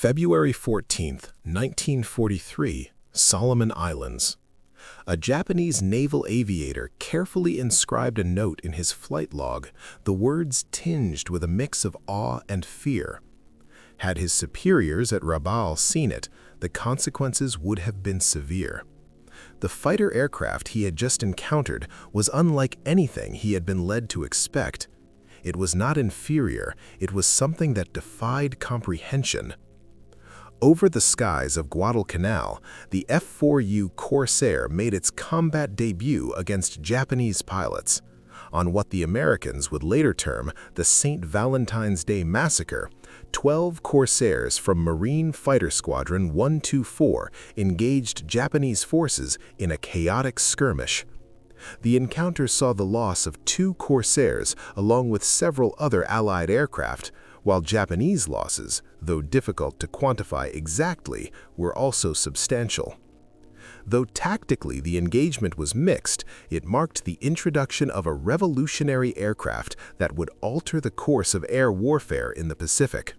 February 14, 1943, Solomon Islands. A Japanese naval aviator carefully inscribed a note in his flight log, the words tinged with a mix of awe and fear. Had his superiors at Rabaul seen it, the consequences would have been severe. The fighter aircraft he had just encountered was unlike anything he had been led to expect. It was not inferior, it was something that defied comprehension. Over the skies of Guadalcanal, the F4U Corsair made its combat debut against Japanese pilots. On what the Americans would later term the St. Valentine's Day Massacre, 12 Corsairs from Marine Fighter Squadron 124 engaged Japanese forces in a chaotic skirmish. The encounter saw the loss of 2 Corsairs along with several other Allied aircraft, while Japanese losses, though difficult to quantify exactly, were also substantial. Though tactically the engagement was mixed, it marked the introduction of a revolutionary aircraft that would alter the course of air warfare in the Pacific.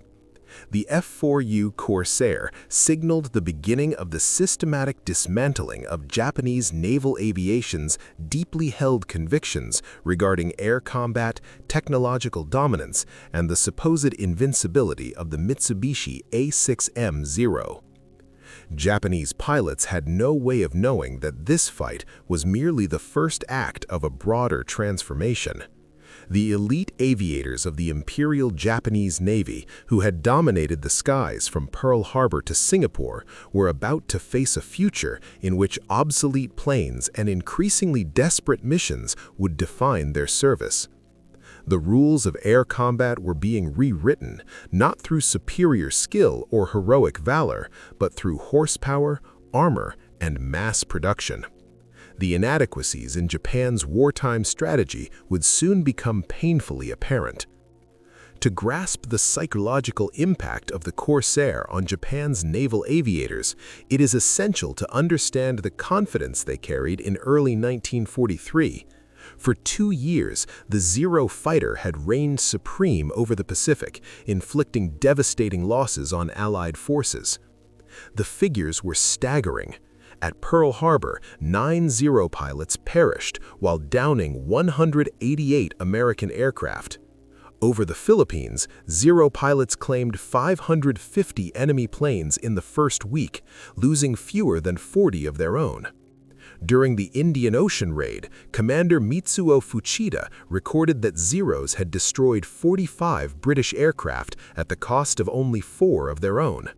The F4U Corsair signaled the beginning of the systematic dismantling of Japanese naval aviation's deeply held convictions regarding air combat, technological dominance, and the supposed invincibility of the Mitsubishi A6M Zero. Japanese pilots had no way of knowing that this fight was merely the first act of a broader transformation. The elite aviators of the Imperial Japanese Navy, who had dominated the skies from Pearl Harbor to Singapore, were about to face a future in which obsolete planes and increasingly desperate missions would define their service. The rules of air combat were being rewritten, not through superior skill or heroic valor, but through horsepower, armor, and mass production. The inadequacies in Japan's wartime strategy would soon become painfully apparent. To grasp the psychological impact of the Corsair on Japan's naval aviators, it is essential to understand the confidence they carried in early 1943. For 2 years, the Zero fighter had reigned supreme over the Pacific, inflicting devastating losses on Allied forces. The figures were staggering. At Pearl Harbor, 9 Zero pilots perished while downing 188 American aircraft. Over the Philippines, Zero pilots claimed 550 enemy planes in the first week, losing fewer than 40 of their own. During the Indian Ocean raid, Commander Mitsuo Fuchida recorded that Zeros had destroyed 45 British aircraft at the cost of only 4 of their own.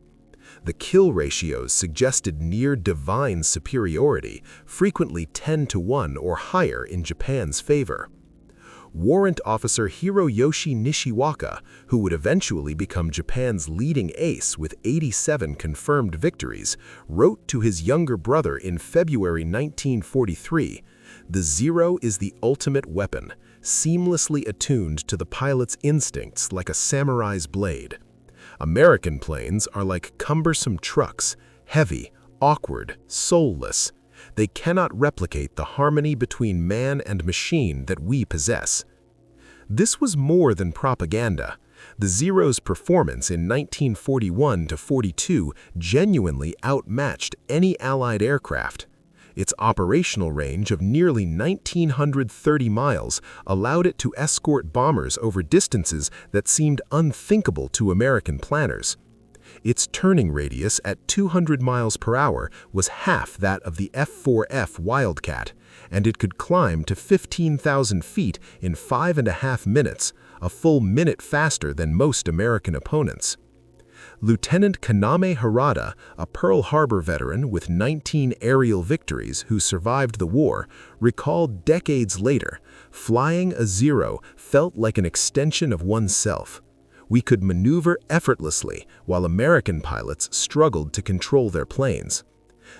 The kill ratios suggested near-divine superiority, frequently 10-to-1 or higher in Japan's favor. Warrant Officer Hiroyoshi Nishiwaka, who would eventually become Japan's leading ace with 87 confirmed victories, wrote to his younger brother in February 1943, "The Zero is the ultimate weapon, seamlessly attuned to the pilot's instincts like a samurai's blade. American planes are like cumbersome trucks, heavy, awkward, soulless. They cannot replicate the harmony between man and machine that we possess." This was more than propaganda. The Zero's performance in 1941–42 genuinely outmatched any Allied aircraft. Its operational range of nearly 1,930 miles allowed it to escort bombers over distances that seemed unthinkable to American planners. Its turning radius at 200 miles per hour was half that of the F-4F Wildcat, and it could climb to 15,000 feet in 5.5 minutes, a full minute faster than most American opponents. Lieutenant Kaname Harada, a Pearl Harbor veteran with 19 aerial victories who survived the war, recalled decades later, "Flying a Zero felt like an extension of oneself. We could maneuver effortlessly while American pilots struggled to control their planes.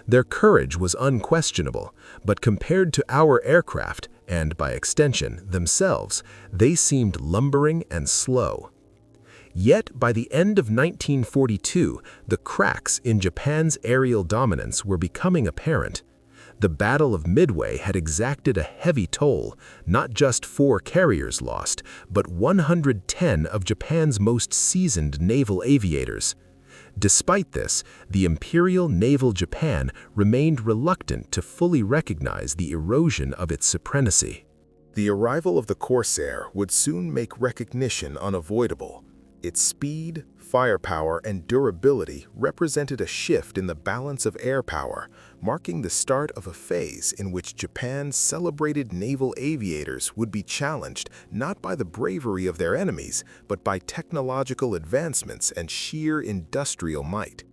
Their courage was unquestionable, but compared to our aircraft, and by extension, themselves, they seemed lumbering and slow." Yet, by the end of 1942, the cracks in Japan's aerial dominance were becoming apparent. The Battle of Midway had exacted a heavy toll, not just 4 carriers lost, but 110 of Japan's most seasoned naval aviators. Despite this, the Imperial Naval Japan remained reluctant to fully recognize the erosion of its supremacy. The arrival of the Corsair would soon make recognition unavoidable. Its speed, firepower, and durability represented a shift in the balance of air power, marking the start of a phase in which Japan's celebrated naval aviators would be challenged not by the bravery of their enemies, but by technological advancements and sheer industrial might.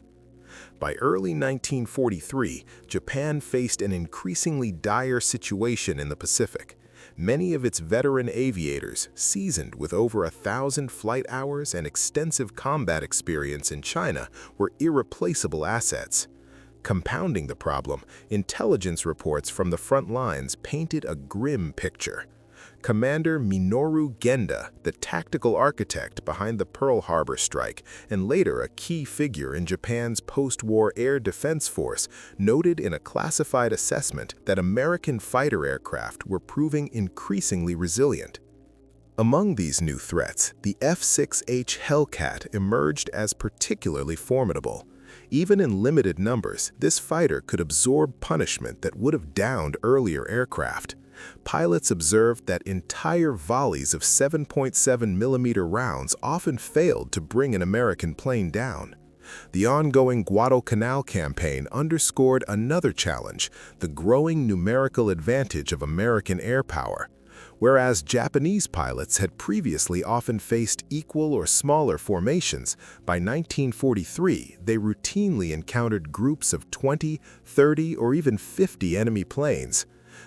By early 1943, Japan faced an increasingly dire situation in the Pacific. Many of its veteran aviators, seasoned with over 1,000 flight hours and extensive combat experience in China, were irreplaceable assets. Compounding the problem, intelligence reports from the front lines painted a grim picture. Commander Minoru Genda, the tactical architect behind the Pearl Harbor strike and later a key figure in Japan's post-war air defense force, noted in a classified assessment that American fighter aircraft were proving increasingly resilient. Among these new threats, the F-6H Hellcat emerged as particularly formidable. Even in limited numbers, this fighter could absorb punishment that would have downed earlier aircraft. Pilots observed that entire volleys of 7.7mm rounds often failed to bring an American plane down. The ongoing Guadalcanal campaign underscored another challenge, the growing numerical advantage of American air power. Whereas Japanese pilots had previously often faced equal or smaller formations, by 1943 they routinely encountered groups of 20, 30, or even 50 enemy planes.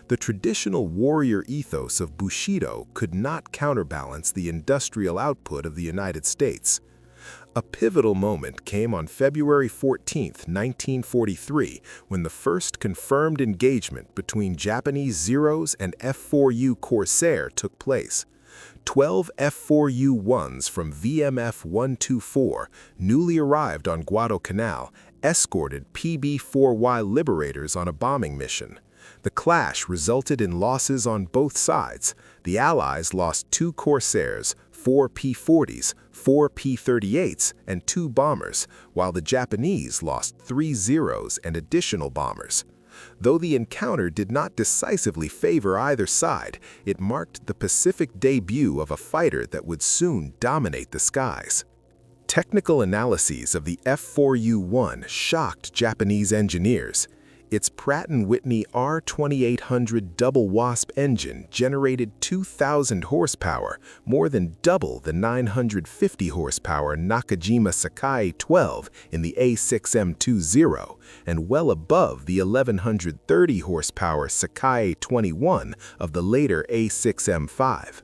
The traditional warrior ethos of Bushido could not counterbalance the industrial output of the United States. A pivotal moment came on February 14, 1943, when the first confirmed engagement between Japanese Zeros and F4U Corsair took place. 12 F4U-1s from VMF 124, newly arrived on Guadalcanal, escorted PB-4Y Liberators on a bombing mission. The clash resulted in losses on both sides. The Allies lost 2 Corsairs, 4 P-40s, 4 P-38s, and 2 bombers, while the Japanese lost 3 Zeros and additional bombers. Though the encounter did not decisively favor either side, it marked the Pacific debut of a fighter that would soon dominate the skies. Technical analyses of the F4U-1 shocked Japanese engineers. Its Pratt & Whitney R2800 double WASP engine generated 2,000 horsepower, more than double the 950 horsepower Nakajima Sakai 12 in the A6M Zero, and well above the 1,130 horsepower Sakai 21 of the later A6M 5.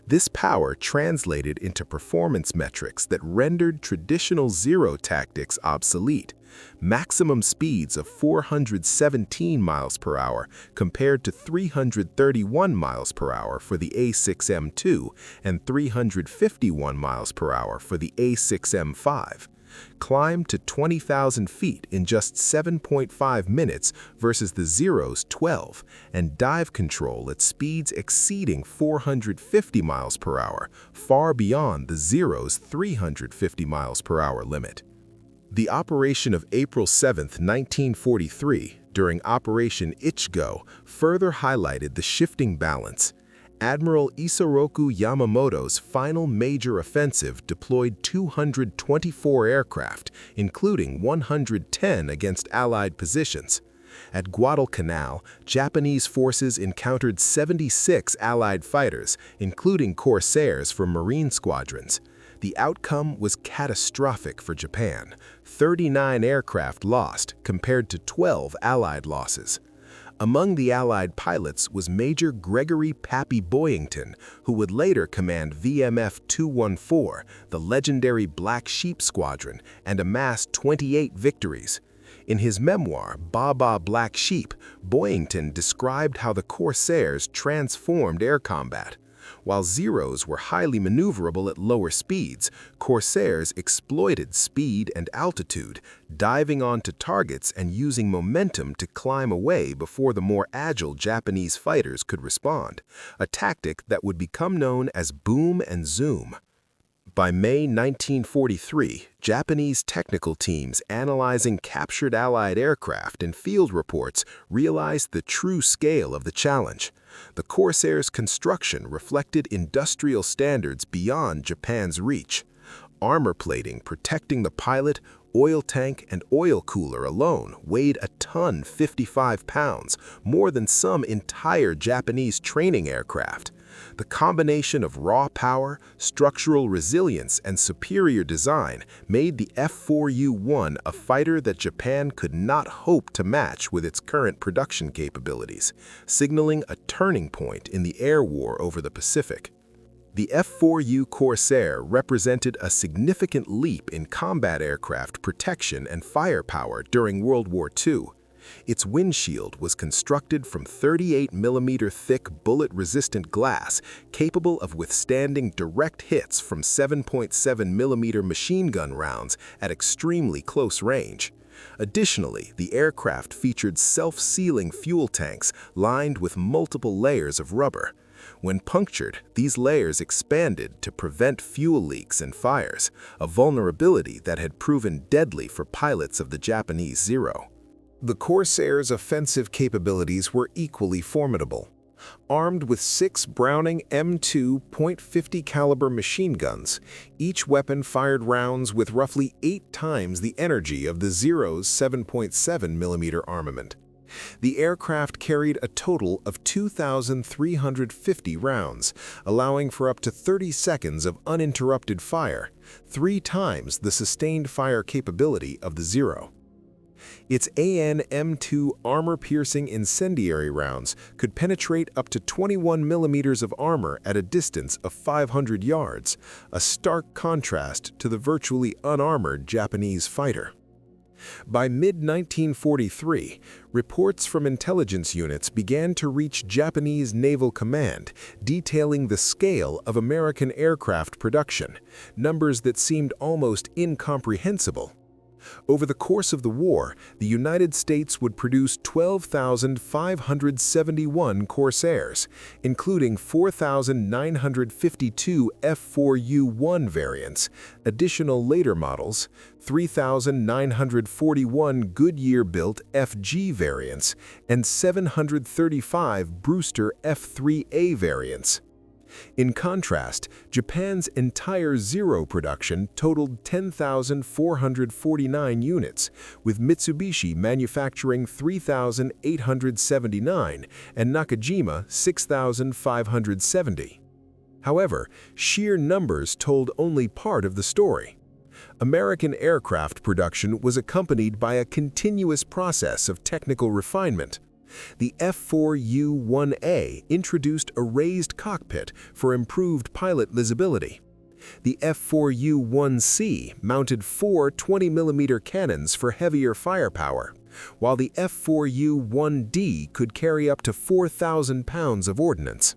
This power translated into performance metrics that rendered traditional Zero tactics obsolete. Maximum speeds of 417 miles per hour compared to 331 miles per hour for the A6M2 and 351 miles per hour for the A6M5. Climbed to 20,000 feet in just 7.5 minutes versus the Zero's 12, and dive control at speeds exceeding 450 miles per hour, far beyond the Zero's 350 miles per hour limit. The operation of April 7, 1943, during Operation Ichigo, further highlighted the shifting balance. Admiral Isoroku Yamamoto's final major offensive deployed 224 aircraft, including 110 against Allied positions. At Guadalcanal, Japanese forces encountered 76 Allied fighters, including Corsairs from Marine squadrons. The outcome was catastrophic for Japan. 39 aircraft lost compared to 12 Allied losses. Among the Allied pilots was Major Gregory "Pappy" Boyington, who would later command VMF 214, the legendary Black Sheep Squadron, and amass 28 victories. In his memoir, Baba Black Sheep, Boyington described how the Corsairs transformed air combat. While Zeros were highly maneuverable at lower speeds, Corsairs exploited speed and altitude, diving onto targets and using momentum to climb away before the more agile Japanese fighters could respond, a tactic that would become known as boom and zoom. By May 1943, Japanese technical teams analyzing captured Allied aircraft and field reports realized the true scale of the challenge. The Corsairs' construction reflected industrial standards beyond Japan's reach. Armor plating protecting the pilot, oil tank, and oil cooler alone weighed a ton 55 pounds, more than some entire Japanese training aircraft. The combination of raw power, structural resilience, and superior design made the F4U a fighter that Japan could not hope to match with its current production capabilities, signaling a turning point in the air war over the Pacific. The F4U Corsair represented a significant leap in combat aircraft protection and firepower during World War II. Its windshield was constructed from 38mm thick bullet-resistant glass, capable of withstanding direct hits from 7.7mm machine gun rounds at extremely close range. Additionally, the aircraft featured self-sealing fuel tanks lined with multiple layers of rubber. When punctured, these layers expanded to prevent fuel leaks and fires, a vulnerability that had proven deadly for pilots of the Japanese Zero. The Corsairs' offensive capabilities were equally formidable. Armed with 6 Browning M2.50 caliber machine guns, each weapon fired rounds with roughly 8 times the energy of the Zero's 7.7mm armament. The aircraft carried a total of 2,350 rounds, allowing for up to 30 seconds of uninterrupted fire, 3 times the sustained fire capability of the Zero. Its AN M2 armor-piercing incendiary rounds could penetrate up to 21mm of armor at a distance of 500 yards, a stark contrast to the virtually unarmored Japanese fighter. By mid-1943, reports from intelligence units began to reach Japanese Naval Command, detailing the scale of American aircraft production, numbers that seemed almost incomprehensible. Over the course of the war, the United States would produce 12,571 Corsairs, including 4,952 F4U variants, additional later models, 3,941 Goodyear-built FG variants, and 735 Brewster F3A variants. In contrast, Japan's entire Zero production totaled 10,449 units, with Mitsubishi manufacturing 3,879 and Nakajima 6,570. However, sheer numbers told only part of the story. American aircraft production was accompanied by a continuous process of technical refinement. The F4U-1A introduced a raised cockpit for improved pilot visibility. The F4U-1C mounted 4 20mm cannons for heavier firepower, while the F4U-1D could carry up to 4,000 pounds of ordnance.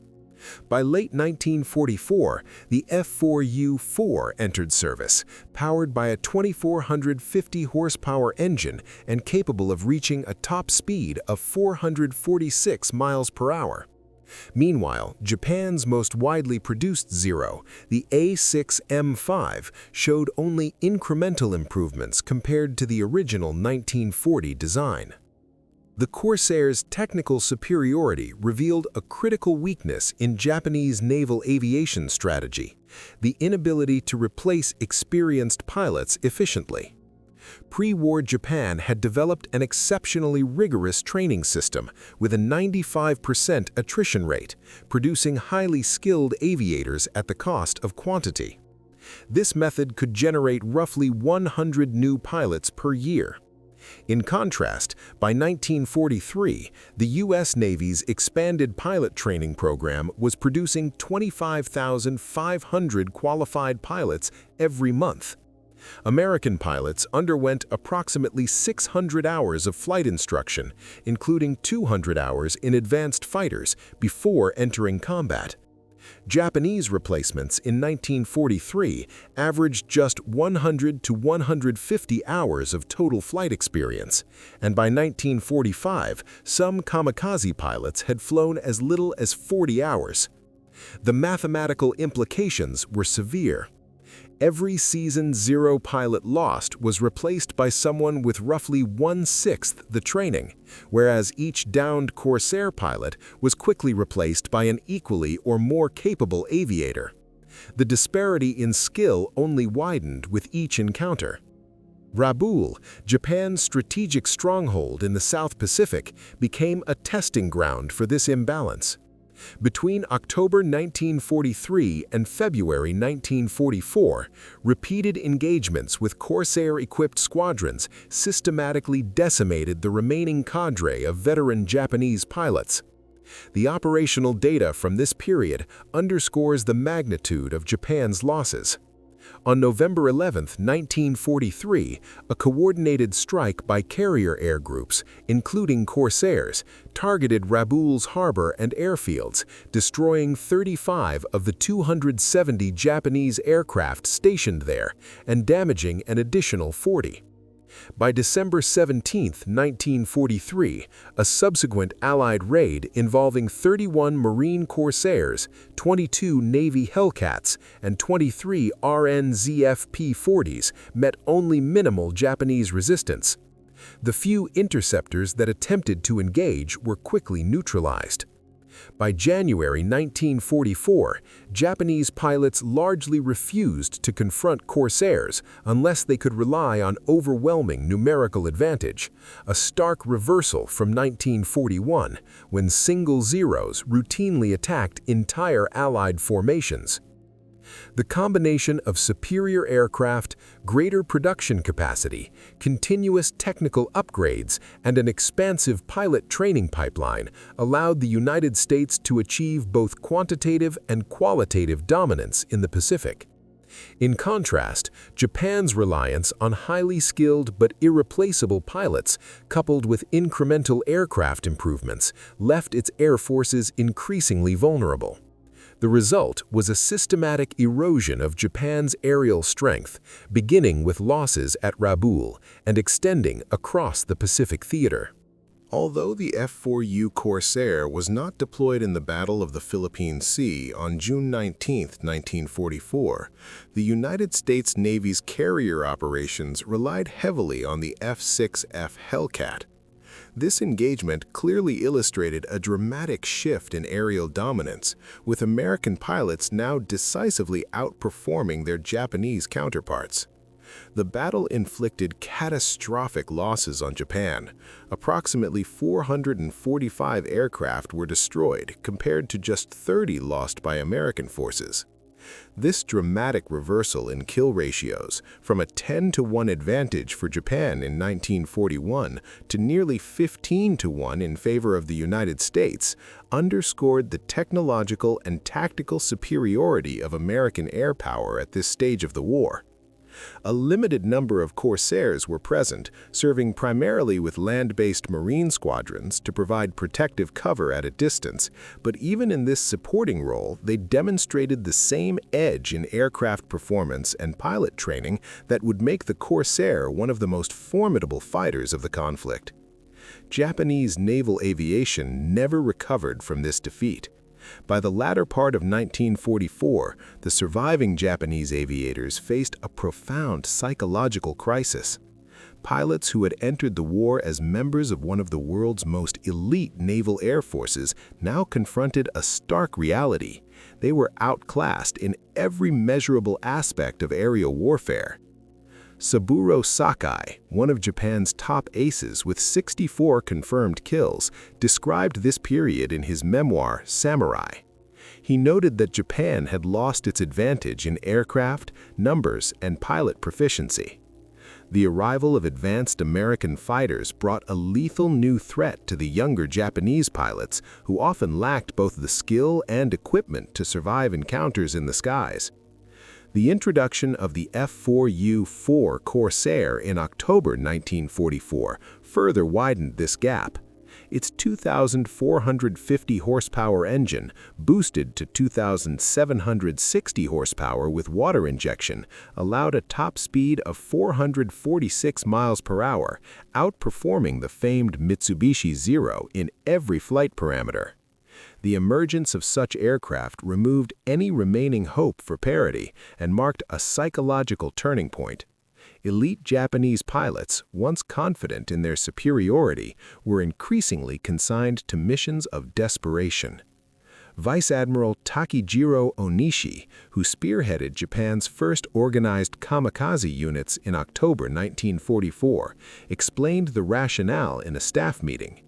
By late 1944, the F4U-4 entered service, powered by a 2,450 horsepower engine and capable of reaching a top speed of 446 miles per hour. Meanwhile, Japan's most widely produced Zero, the A6M showed only incremental improvements compared to the original 1940 design. The Corsairs' technical superiority revealed a critical weakness in Japanese naval aviation strategy: the inability to replace experienced pilots efficiently. Pre-war Japan had developed an exceptionally rigorous training system with a 95% attrition rate, producing highly skilled aviators at the cost of quantity. This method could generate roughly 100 new pilots per year. In contrast, by 1943, the U.S. Navy's expanded pilot training program was producing 25,500 qualified pilots every month. American pilots underwent approximately 600 hours of flight instruction, including 200 hours in advanced fighters, before entering combat. Japanese replacements in 1943 averaged just 100 to 150 hours of total flight experience, and by 1945, some kamikaze pilots had flown as little as 40 hours. The mathematical implications were severe. Every season Zero pilot lost was replaced by someone with roughly 1/6 the training, whereas each downed Corsair pilot was quickly replaced by an equally or more capable aviator. The disparity in skill only widened with each encounter. Rabaul, Japan's strategic stronghold in the South Pacific, became a testing ground for this imbalance. Between October 1943 and February 1944, repeated engagements with Corsair-equipped squadrons systematically decimated the remaining cadre of veteran Japanese pilots. The operational data from this period underscores the magnitude of Japan's losses. On November 11, 1943, a coordinated strike by carrier air groups, including Corsairs, targeted Rabaul's harbor and airfields, destroying 35 of the 270 Japanese aircraft stationed there and damaging an additional 40. By December 17, 1943, a subsequent Allied raid involving 31 Marine Corsairs, 22 Navy Hellcats, and 23 RNZF P-40s met only minimal Japanese resistance. The few interceptors that attempted to engage were quickly neutralized. By January 1944, Japanese pilots largely refused to confront Corsairs unless they could rely on overwhelming numerical advantage, a stark reversal from 1941, when single Zeros routinely attacked entire Allied formations. The combination of superior aircraft, greater production capacity, continuous technical upgrades, and an expansive pilot training pipeline allowed the United States to achieve both quantitative and qualitative dominance in the Pacific. In contrast, Japan's reliance on highly skilled but irreplaceable pilots, coupled with incremental aircraft improvements, left its air forces increasingly vulnerable. The result was a systematic erosion of Japan's aerial strength, beginning with losses at Rabaul and extending across the Pacific theater. Although the F4U Corsair was not deployed in the Battle of the Philippine Sea on June 19, 1944, the United States Navy's carrier operations relied heavily on the F-6F Hellcat. This engagement clearly illustrated a dramatic shift in aerial dominance, with American pilots now decisively outperforming their Japanese counterparts. The battle inflicted catastrophic losses on Japan. Approximately 445 aircraft were destroyed, compared to just 30 lost by American forces. This dramatic reversal in kill ratios, from a 10-to-1 advantage for Japan in 1941 to nearly 15-to-1 in favor of the United States, underscored the technological and tactical superiority of American air power at this stage of the war. A limited number of Corsairs were present, serving primarily with land-based Marine squadrons to provide protective cover at a distance, but even in this supporting role, they demonstrated the same edge in aircraft performance and pilot training that would make the Corsair one of the most formidable fighters of the conflict. Japanese naval aviation never recovered from this defeat. By the latter part of 1944, the surviving Japanese aviators faced a profound psychological crisis. Pilots who had entered the war as members of one of the world's most elite naval air forces now confronted a stark reality. They were outclassed in every measurable aspect of aerial warfare. Saburo Sakai, one of Japan's top aces with 64 confirmed kills, described this period in his memoir, Samurai. He noted that Japan had lost its advantage in aircraft, numbers, and pilot proficiency. The arrival of advanced American fighters brought a lethal new threat to the younger Japanese pilots, who often lacked both the skill and equipment to survive encounters in the skies. The introduction of the F4U Corsair in October 1944 further widened this gap. Its 2,450 horsepower engine, boosted to 2,760 horsepower with water injection, allowed a top speed of 446 miles per hour, outperforming the famed Mitsubishi Zero in every flight parameter. The emergence of such aircraft removed any remaining hope for parity and marked a psychological turning point. Elite Japanese pilots, once confident in their superiority, were increasingly consigned to missions of desperation. Vice Admiral Takejiro Onishi, who spearheaded Japan's first organized kamikaze units in October 1944, explained the rationale in a staff meeting.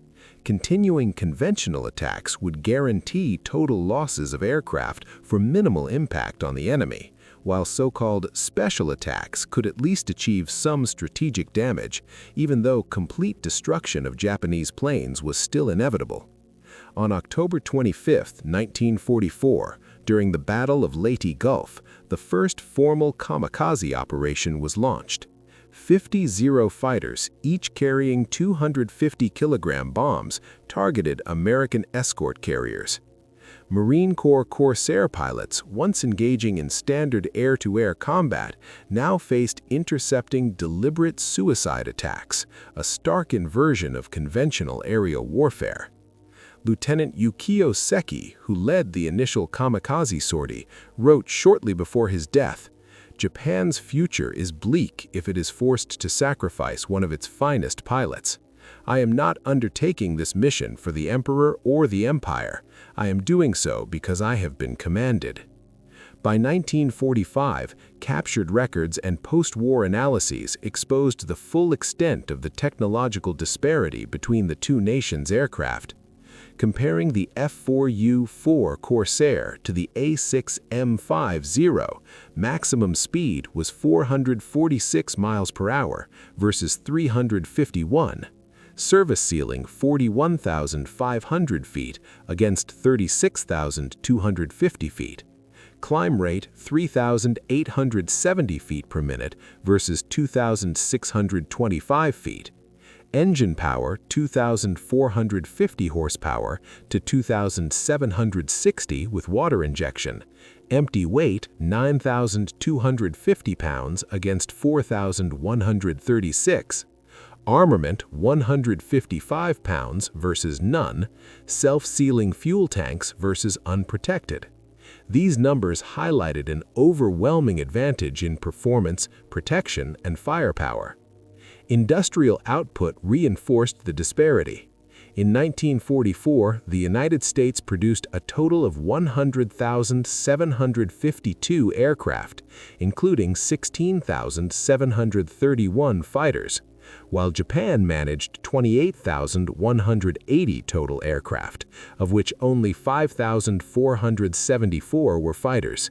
Continuing conventional attacks would guarantee total losses of aircraft for minimal impact on the enemy, while so-called special attacks could at least achieve some strategic damage, even though complete destruction of Japanese planes was still inevitable. On October 25, 1944, during the Battle of Leyte Gulf, the first formal kamikaze operation was launched. 50 Zero fighters, each carrying 250-kilogram bombs, targeted American escort carriers. Marine Corps Corsair pilots, once engaging in standard air-to-air combat, now faced intercepting deliberate suicide attacks, a stark inversion of conventional aerial warfare. Lieutenant Yukio Seki, who led the initial kamikaze sortie, wrote shortly before his death, "Japan's future is bleak if it is forced to sacrifice one of its finest pilots. I am not undertaking this mission for the Emperor or the Empire. I am doing so because I have been commanded." By 1945, captured records and post-war analyses exposed the full extent of the technological disparity between the two nations' aircraft. Comparing the F4U Corsair to the A6M Zero, maximum speed was 446 miles per hour versus 351. Service ceiling 41,500 feet against 36,250 feet. Climb rate 3,870 feet per minute versus 2,625 feet. Engine power 2,450 horsepower to 2,760 with water injection. Empty weight 9,250 pounds against 4,136. Armament 155 pounds versus none. Self-sealing fuel tanks versus unprotected. These numbers highlighted an overwhelming advantage in performance, protection, and firepower. Industrial output reinforced the disparity. In 1944, the United States produced a total of 100,752 aircraft, including 16,731 fighters, while Japan managed 28,180 total aircraft, of which only 5,474 were fighters.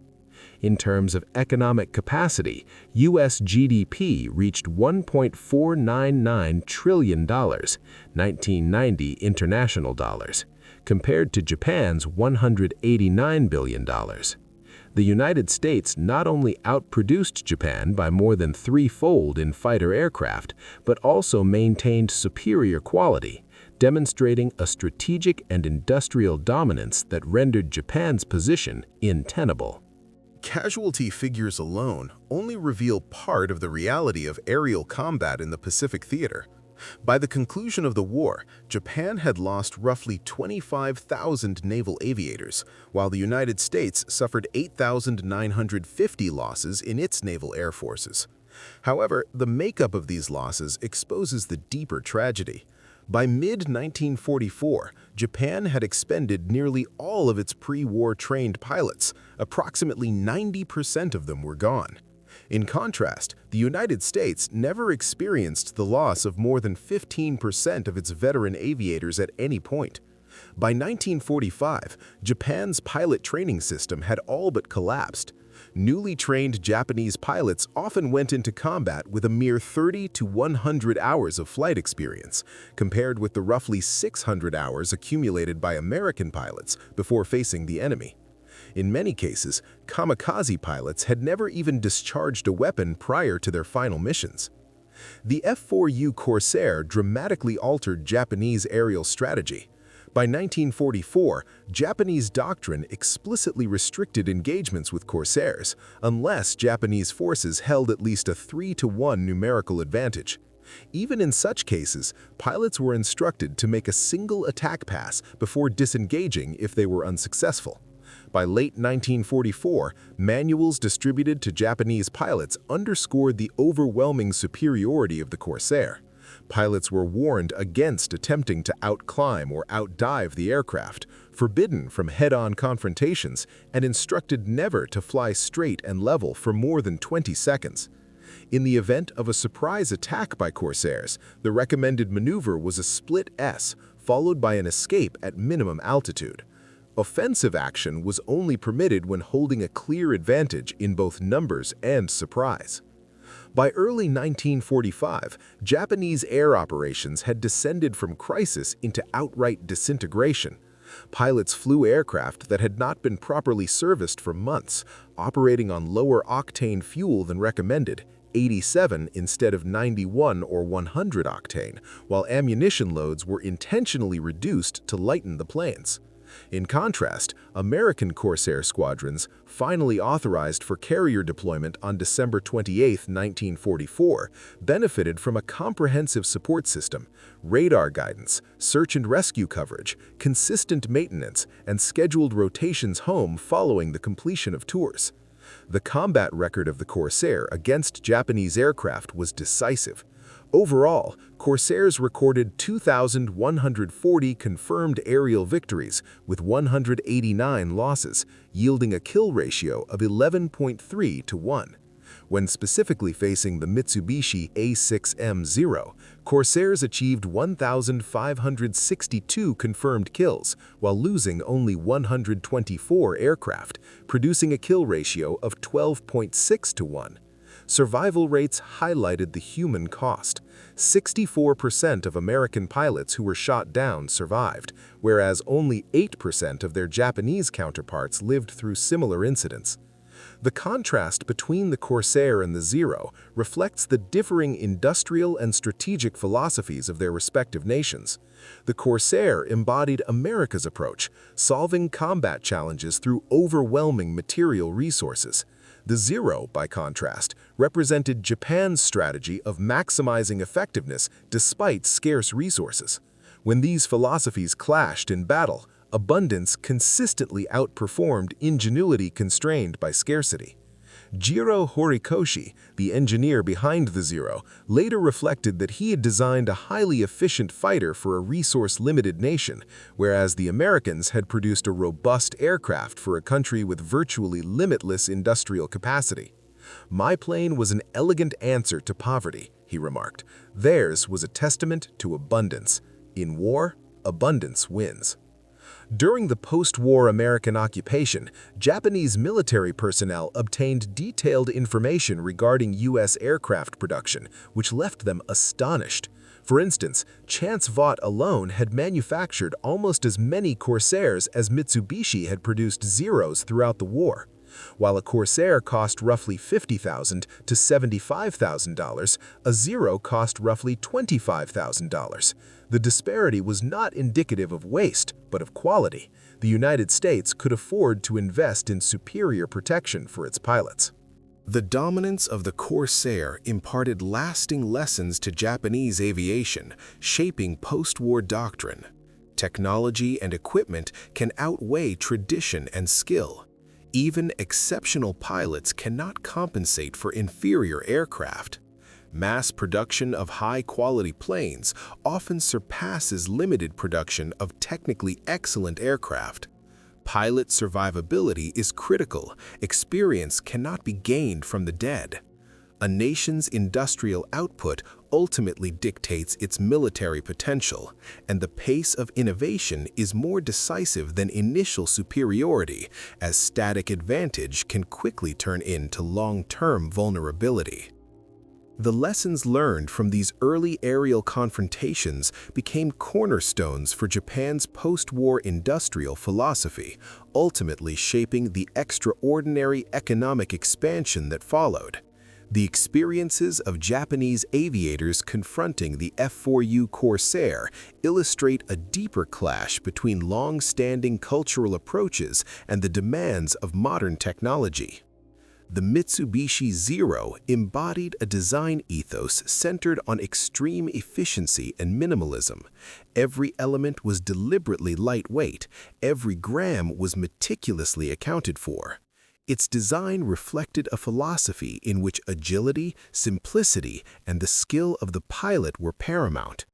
In terms of economic capacity, U.S. GDP reached $1.499 trillion, 1990 international dollars, compared to Japan's $189 billion. The United States not only outproduced Japan by more than threefold in fighter aircraft, but also maintained superior quality, demonstrating a strategic and industrial dominance that rendered Japan's position untenable. Casualty figures alone only reveal part of the reality of aerial combat in the Pacific theater. By the conclusion of the war, Japan had lost roughly 25,000 naval aviators, while the United States suffered 8,950 losses in its naval air forces. However, the makeup of these losses exposes the deeper tragedy. By mid-1944, Japan had expended nearly all of its pre-war trained pilots. Approximately 90% of them were gone. In contrast, the United States never experienced the loss of more than 15% of its veteran aviators at any point. By 1945, Japan's pilot training system had all but collapsed. Newly trained Japanese pilots often went into combat with a mere 30 to 100 hours of flight experience, compared with the roughly 600 hours accumulated by American pilots before facing the enemy. In many cases, kamikaze pilots had never even discharged a weapon prior to their final missions. The F4U Corsair dramatically altered Japanese aerial strategy. By 1944, Japanese doctrine explicitly restricted engagements with Corsairs unless Japanese forces held at least a 3-to-1 numerical advantage. Even in such cases, pilots were instructed to make a single attack pass before disengaging if they were unsuccessful. By late 1944, manuals distributed to Japanese pilots underscored the overwhelming superiority of the Corsair. Pilots were warned against attempting to outclimb or outdive the aircraft, forbidden from head-on confrontations, and instructed never to fly straight and level for more than 20 seconds. In the event of a surprise attack by Corsairs, the recommended maneuver was a split S, followed by an escape at minimum altitude. Offensive action was only permitted when holding a clear advantage in both numbers and surprise. By early 1945, Japanese air operations had descended from crisis into outright disintegration. Pilots flew aircraft that had not been properly serviced for months, operating on lower octane fuel than recommended, 87 instead of 91 or 100 octane, while ammunition loads were intentionally reduced to lighten the planes. In contrast, American Corsair squadrons, finally authorized for carrier deployment on December 28, 1944, benefited from a comprehensive support system, radar guidance, search and rescue coverage, consistent maintenance, and scheduled rotations home following the completion of tours. The combat record of the Corsair against Japanese aircraft was decisive. Overall, Corsairs recorded 2,140 confirmed aerial victories with 189 losses, yielding a kill ratio of 11.3 to 1. When specifically facing the Mitsubishi A6M Zero, Corsairs achieved 1,562 confirmed kills, while losing only 124 aircraft, producing a kill ratio of 12.6 to 1. Survival rates highlighted the human cost. 64% of American pilots who were shot down survived, whereas only 8% of their Japanese counterparts lived through similar incidents. The contrast between the Corsair and the Zero reflects the differing industrial and strategic philosophies of their respective nations. The Corsair embodied America's approach, solving combat challenges through overwhelming material resources. The Zero, by contrast, represented Japan's strategy of maximizing effectiveness despite scarce resources. When these philosophies clashed in battle, abundance consistently outperformed ingenuity constrained by scarcity. Jiro Horikoshi, the engineer behind the Zero, later reflected that he had designed a highly efficient fighter for a resource-limited nation, whereas the Americans had produced a robust aircraft for a country with virtually limitless industrial capacity. "My plane was an elegant answer to poverty," he remarked. "Theirs was a testament to abundance. In war, abundance wins." During the post-war American occupation, Japanese military personnel obtained detailed information regarding U.S. aircraft production, which left them astonished. For instance, Chance Vought alone had manufactured almost as many Corsairs as Mitsubishi had produced Zeros throughout the war. While a Corsair cost roughly $50,000 to $75,000, a Zero cost roughly $25,000. The disparity was not indicative of waste, but of quality. The United States could afford to invest in superior protection for its pilots. The dominance of the Corsair imparted lasting lessons to Japanese aviation, shaping post-war doctrine. Technology and equipment can outweigh tradition and skill. Even exceptional pilots cannot compensate for inferior aircraft. Mass production of high-quality planes often surpasses limited production of technically excellent aircraft. Pilot survivability is critical. Experience cannot be gained from the dead. A nation's industrial output ultimately dictates its military potential, and the pace of innovation is more decisive than initial superiority, as static advantage can quickly turn into long-term vulnerability. The lessons learned from these early aerial confrontations became cornerstones for Japan's post-war industrial philosophy, ultimately shaping the extraordinary economic expansion that followed. The experiences of Japanese aviators confronting the F4U Corsair illustrate a deeper clash between long-standing cultural approaches and the demands of modern technology. The Mitsubishi Zero embodied a design ethos centered on extreme efficiency and minimalism. Every element was deliberately lightweight, every gram was meticulously accounted for. Its design reflected a philosophy in which agility, simplicity, and the skill of the pilot were paramount.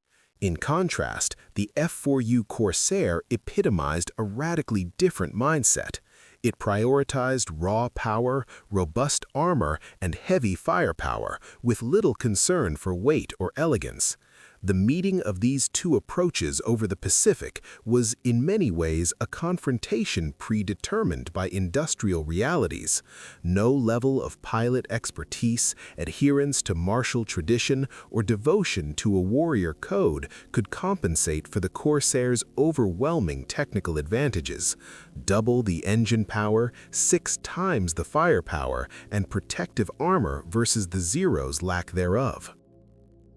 In contrast, the F4U Corsair epitomized a radically different mindset. It prioritized raw power, robust armor, and heavy firepower, with little concern for weight or elegance. The meeting of these two approaches over the Pacific was in many ways a confrontation predetermined by industrial realities. No level of pilot expertise, adherence to martial tradition, or devotion to a warrior code could compensate for the Corsairs' overwhelming technical advantages. Double the engine power, 6 times the firepower, and protective armor versus the Zero's lack thereof.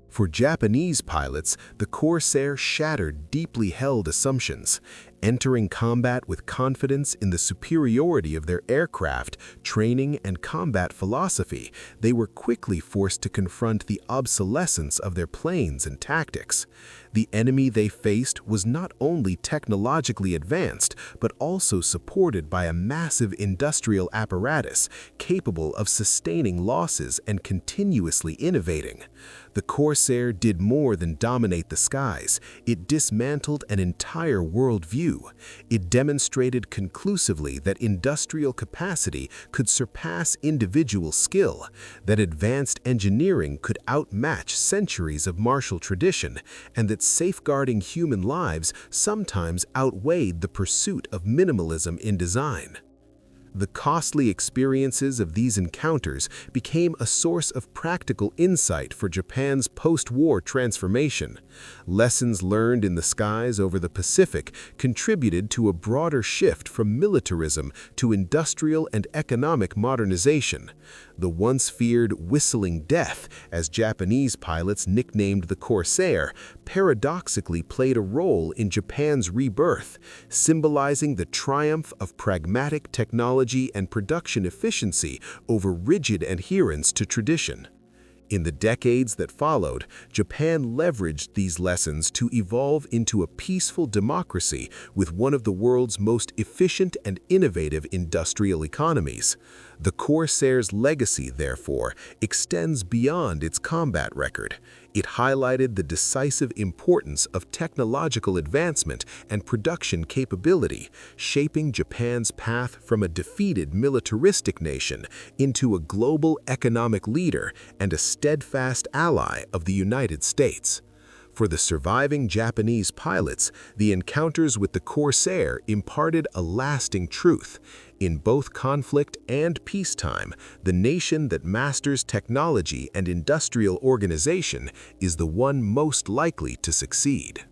For Japanese pilots, the Corsair shattered deeply held assumptions. Entering combat with confidence in the superiority of their aircraft, training, and combat philosophy, they were quickly forced to confront the obsolescence of their planes and tactics. The enemy they faced was not only technologically advanced, but also supported by a massive industrial apparatus capable of sustaining losses and continuously innovating. The Corsair did more than dominate the skies. It dismantled an entire worldview. It demonstrated conclusively that industrial capacity could surpass individual skill, that advanced engineering could outmatch centuries of martial tradition, and that safeguarding human lives sometimes outweighed the pursuit of minimalism in design. The costly experiences of these encounters became a source of practical insight for Japan's post-war transformation. Lessons learned in the skies over the Pacific contributed to a broader shift from militarism to industrial and economic modernization. The once feared whistling death, as Japanese pilots nicknamed the Corsair, paradoxically played a role in Japan's rebirth, symbolizing the triumph of pragmatic technology and production efficiency over rigid adherence to tradition. In the decades that followed, Japan leveraged these lessons to evolve into a peaceful democracy with one of the world's most efficient and innovative industrial economies. The Corsair's legacy, therefore, extends beyond its combat record. It highlighted the decisive importance of technological advancement and production capability, shaping Japan's path from a defeated militaristic nation into a global economic leader and a steadfast ally of the United States. For the surviving Japanese pilots, the encounters with the Corsair imparted a lasting truth. In both conflict and peacetime, the nation that masters technology and industrial organization is the one most likely to succeed.